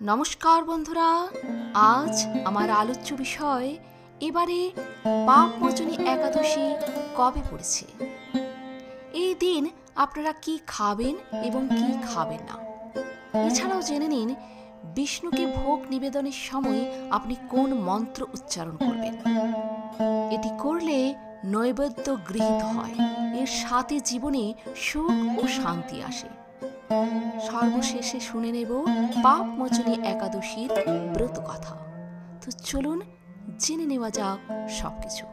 নমস্কার বন্ধুরা, আজ আমার আলোচ্য বিষয় এবারে পাপমোচনী একাদশী কবে পড়েছে। এই দিন আপনারা কি খাবেন এবং কি খাবেন না। এছাড়াও জেনে নিন বিষ্ণুকে ভোগ নিবেদনের সময় আপনি কোন মন্ত্র উচ্চারণ করবেন। এটি করলে নৈবেদ্য গৃহীত হয়, এর সাথে জীবনে সুখ ও শান্তি আসে। সর্বশেষে শুনে নেব পাপমোচনী একাদশীর ব্রত কথা। তো চলুন জেনে নেওয়া যাক সবকিছু।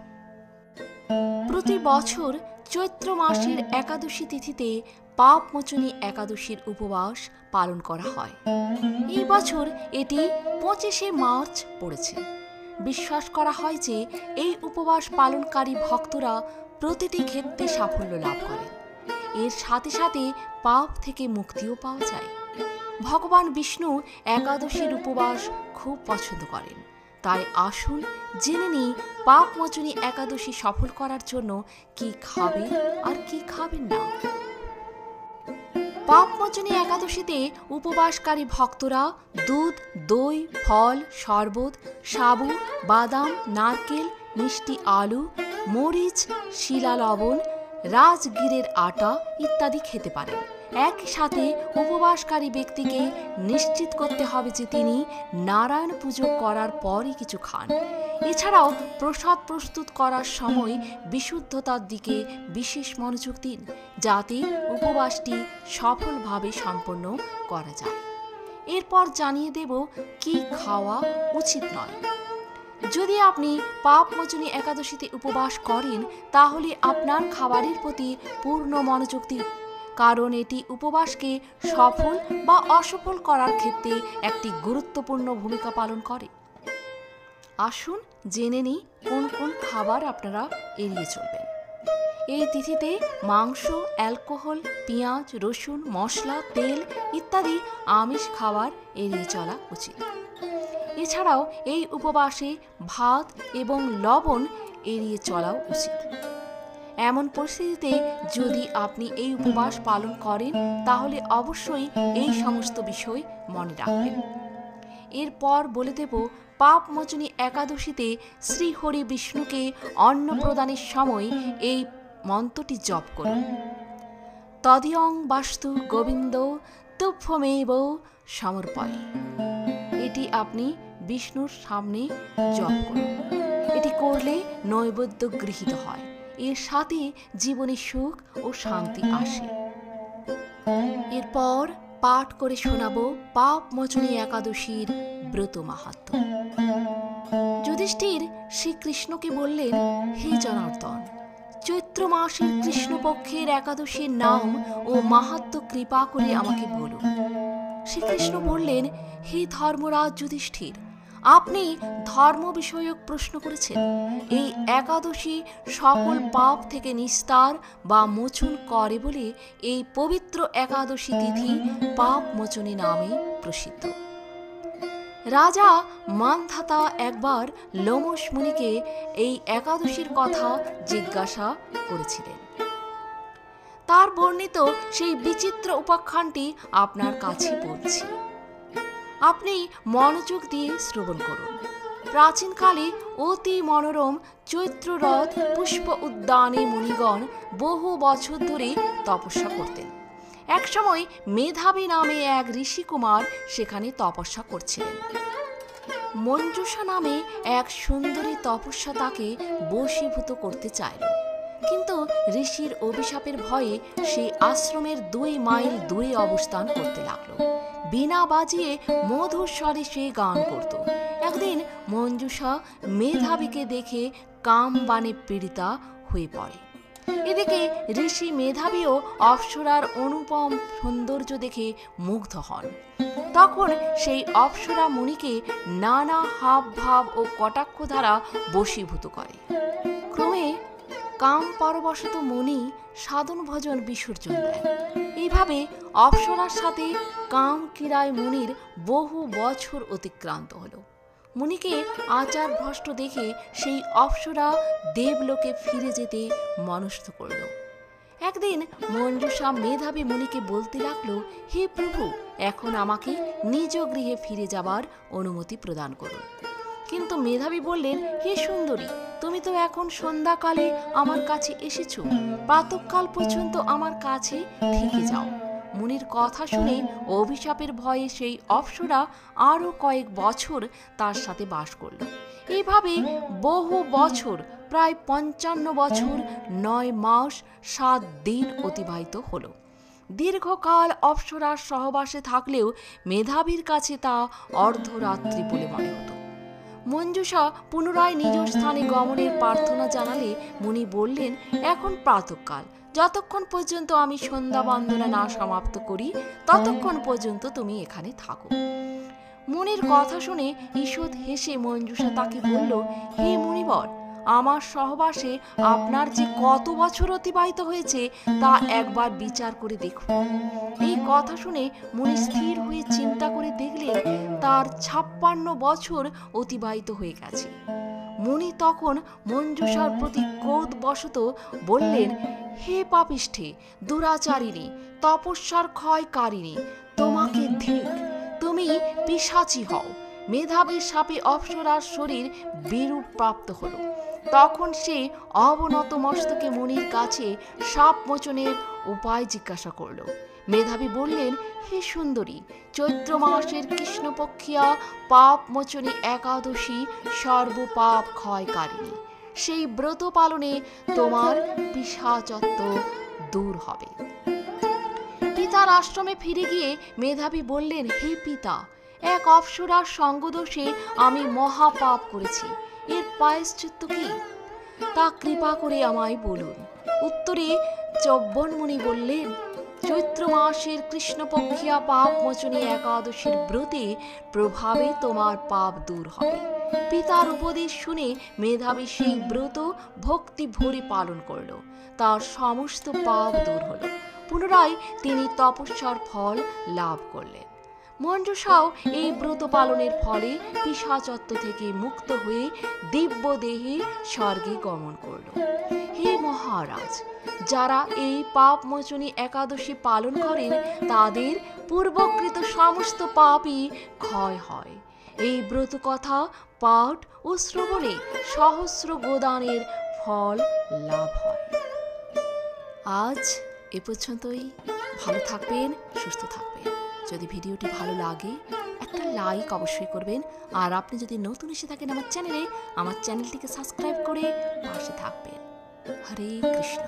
প্রতি বছর চৈত্র মাসের একাদশী তিথিতে পাপমোচনী একাদশীর উপবাস পালন করা হয়। এই বছর এটি 25শে মার্চ পড়েছে। বিশ্বাস করা হয় যে এই উপবাস পালনকারী ভক্তরা প্রতিটি ক্ষেত্রে সাফল্য লাভ করেন। এর সাথে সাথে পাপ থেকে মুক্তিও পাওয়া যায়। ভগবান বিষ্ণু একাদশীর উপবাস খুব পছন্দ করেন। তাই আসুন জেনে নিই পাপমোচনী একাদশী সফল করার জন্য কি খাবেন আর কি খাবেন না। পাপমোচনী একাদশীতে উপবাসকারী ভক্তরা দুধ, দই, ফল, শরবত, সাবু, বাদাম, নারকেল, মিষ্টি আলু, মরিচ, শিলা লবণ, রাজগীরের আটা ইত্যাদি খেতে পারেন। একই সাথে উপবাসকারী ব্যক্তিকে নিশ্চিত করতে হবে যে তিনি নারায়ণ পুজো করার পরই কিছু খান। এছাড়াও প্রসাদ প্রস্তুত করার সময় বিশুদ্ধতার দিকে বিশেষ মনোযোগ দিন, যাতে উপবাসটি সফলভাবে সম্পন্ন করা যায়। এরপর জানিয়ে দেব কি খাওয়া উচিত নয়। যদি আপনি পাপমোচনী একাদশীতে উপবাস করেন, তাহলে আপনার খাবারের প্রতি পূর্ণ মনোযোগ দিন, কারণ এটি উপবাসকে সফল বা অসফল করার ক্ষেত্রে একটি গুরুত্বপূর্ণ ভূমিকা পালন করে। আসুন জেনে নিই কোন কোন খাবার আপনারা এড়িয়ে চলবেন। এই তিথিতে মাংস, অ্যালকোহল, পেঁয়াজ, রসুন, মশলা, তেল ইত্যাদি আমিষ খাবার এড়িয়ে চলা উচিত। এছাড়াও এই উপবাসে ভাত এবং লবণ এড়িয়ে চলাও উচিত। এমন পরিস্থিতিতে যদি আপনি এই উপবাস পালন করেন, তাহলে অবশ্যই এই সমস্ত বিষয় মনে রাখবেন। এরপর বলে দেব পাপমোচনী একাদশীতে শ্রীহরি বিষ্ণুকে অন্ন প্রদানের সময় এই মন্ত্রটি জপ করুন। তদিয়ং বাস্তু গোবিন্দ তুভ্যমেব সমর্পয়ে। এটি আপনি বিষ্ণুর সামনে জপ করুন। এটি করলে নৈবেদ্য গৃহীত হয়, এর সাথে জীবনে সুখ ও শান্তি আসে। এরপর পাঠ করে শোনাব পাপমোচনী একাদশীর ব্রত মাহাত্ম্য। যুধিষ্ঠির শ্রীকৃষ্ণকে বললেন, হে জনার্দন, চৈত্র মাসের কৃষ্ণপক্ষের একাদশীর নাম ও মাহাত্ম্য কৃপা করে আমাকে বলুন। শ্রীকৃষ্ণ বললেন, হে ধর্মরাজ যুধিষ্ঠির, আপনি ধর্ম বিষয়ক প্রশ্ন করেছেন। এই একাদশী সকল পাপ থেকে নিস্তার বা মোচন করে বলে এই পবিত্র একাদশী তিথি পাপমোচনী নামে প্রসিদ্ধ। রাজা মানধাতা একবার লোমশ মুনিকে এই একাদশীর কথা জিজ্ঞাসা করেছিলেন। তার বর্ণিত সেই বিচিত্র উপাখ্যানটি আপনার কাছে বলছি, আপনি মনোযোগ দিয়ে শ্রবণ করুন। প্রাচীনকালে অতি মনোরম চৈত্ররথ পুষ্প উদ্যানে মুনিগণ বহু বছর ধরে তপস্যা করতেন। একসময় মেধাবী নামে এক ঋষিকুমার সেখানে তপস্যা করছিলেন। মঞ্জুষা নামে এক সুন্দরী তপস্যা তাকে বশীভূত করতে চাইল, কিন্তু ঋষির অভিশাপের ভয়ে সেই আশ্রমের 2 মাইল দূরে অবস্থান করতে লাগলো। বীণা বাজিয়ে মধুর স্বরে সে গান করত। একদিন মঞ্জুষা মেধাবীকে দেখে কাম বাণে পীড়িতা হয়ে পড়ে। এদিকে ঋষি মেধাবীও অপ্সরার অনুপম সৌন্দর্য দেখে মুগ্ধ হন। তখন সেই অপ্সরা মুনিকে নানা হাব ভাব ও কটাক্ষ দ্বারা বশীভূত করে। ক্রমে কাম পরবশত মুনি সাধন ভজন বিসর্জন দেন। এইভাবে অপ্সরার সাথে কাম ক্রীড়ায় মুনির বহু বছর অতিক্রান্ত হল। মুনিকে আচার ভ্রষ্ট দেখে সেই অপ্সরা দেবলোকে ফিরে যেতে মনস্থ করল। একদিন মঞ্জুষা মেধাবী মুনিকে বলতে লাগলো, হে প্রভু, এখন আমাকে নিজ গৃহে ফিরে যাবার অনুমতি প্রদান করুন। কিন্তু মেধাবী বললেন, হে সুন্দরী, তুমি তো এখন সন্ধ্যাকালে আমার কাছে এসেছো, প্রাতঃকাল পর্যন্ত আমার কাছে থেকে যাও। মুনির কথা শুনে অভিশাপের ভয়ে সেই অপ্সরা আরো কয়েক বছর তার সাথে বাস করল। এইভাবে বহু বছর, প্রায় 55 বছর 9 মাস 7 দিন অতিবাহিত হলো। দীর্ঘকাল অপ্সরার সহবাসে থাকলেও মেধাবীর কাছে তা অর্ধরাত্রি বলে মনে হতো। মঞ্জুষা পুনরায় নিজ স্থানে গমনের প্রার্থনা জানালে মুনি বললেন, এখন প্রাতঃকাল, যতক্ষণ পর্যন্ত আমি সন্ধ্যা বন্দনা না সমাপ্ত করি ততক্ষণ পর্যন্ত তুমি এখানে থাকো। মুনির কথা শুনে ঈষৎ হেসে মঞ্জুষা তাকে বলল, হে মুনিবর, আমার সহবাসে আপনার যে কত বছর অতিবাহিত হয়েছে তা একবার বিচার করে দেখুন। এই কথা শুনে মুনি স্থির হয়ে চিন্তা করে দেখলেন তার 56 বছর অতিবাহিত হয়ে গেছে। মুনি তখন মঞ্জুষার প্রতি ক্রোধবশত বললেন, হে পাপিষ্ঠে, দুরাচারিণী, তপস্যার ক্ষয়কারিণী, তোমাকে ধিক, তুমি পিশাচী হও। মেধাবীর শাপে অপ্সরার শরীর বিরূপ প্রাপ্ত হলো। তখন সে অবনত মস্তকে মুনির কাছে শাপ মোচনের উপায় জিজ্ঞাসা করল। মেধাবী বললেন, হে সুন্দরী, চৈত্র মাসের কৃষ্ণপক্ষিয়া পাপ মোচনী একাদশী সর্বপাপ ক্ষয়কারিণী। সেই ব্রত পালনে তোমার পিশাচত্ব দূর হবে। পিতার আশ্রমে ফিরে গিয়ে মেধাবী বললেন, হে পিতা, এক অপ্সরার সঙ্গদোষে আমি মহাপাপ করেছি, এর প্রায়শ্চিত্ত কি তা কৃপা করে আমায় বলুন। উত্তরে চব্বনমুনি বললেন, চৈত্র মাসের কৃষ্ণপক্ষিয়া পাপ মোচনী একাদশীর ব্রতে প্রভাবে তোমার পাপ দূর হবে। পিতার উপদেশ শুনে মেধাবী সেই ব্রত ভক্তি ভরে পালন করল। তার সমস্ত পাপ দূর হল। পুনরায় তিনি তপস্যার ফল লাভ করলেন। মঞ্জুষাও এই ব্রত পালনের ফলে পিশাচত্ব থেকে মুক্ত হয়ে দিব্য দেহে স্বর্গে গমন করল। হে মহারাজ, যারা এই পাপ মোচনী একাদশী পালন করেন তাদের পূর্বকৃত সমস্ত পাপই ক্ষয় হয়। এই ব্রত কথা পাঠ ও শ্রবণে সহস্র গোদানের ফল লাভ হয়। আজ এ পর্যন্তই। ভালো থাকবেন, সুস্থ থাকবেন। যদি ভিডিওটি ভালো লাগে একটা লাইক অবশ্যই করবেন। আর আপনি যদি নতুন এসে থাকেন আমার চ্যানেলটিকে সাবস্ক্রাইব করে পাশে থাকবেন। হরে কৃষ্ণ।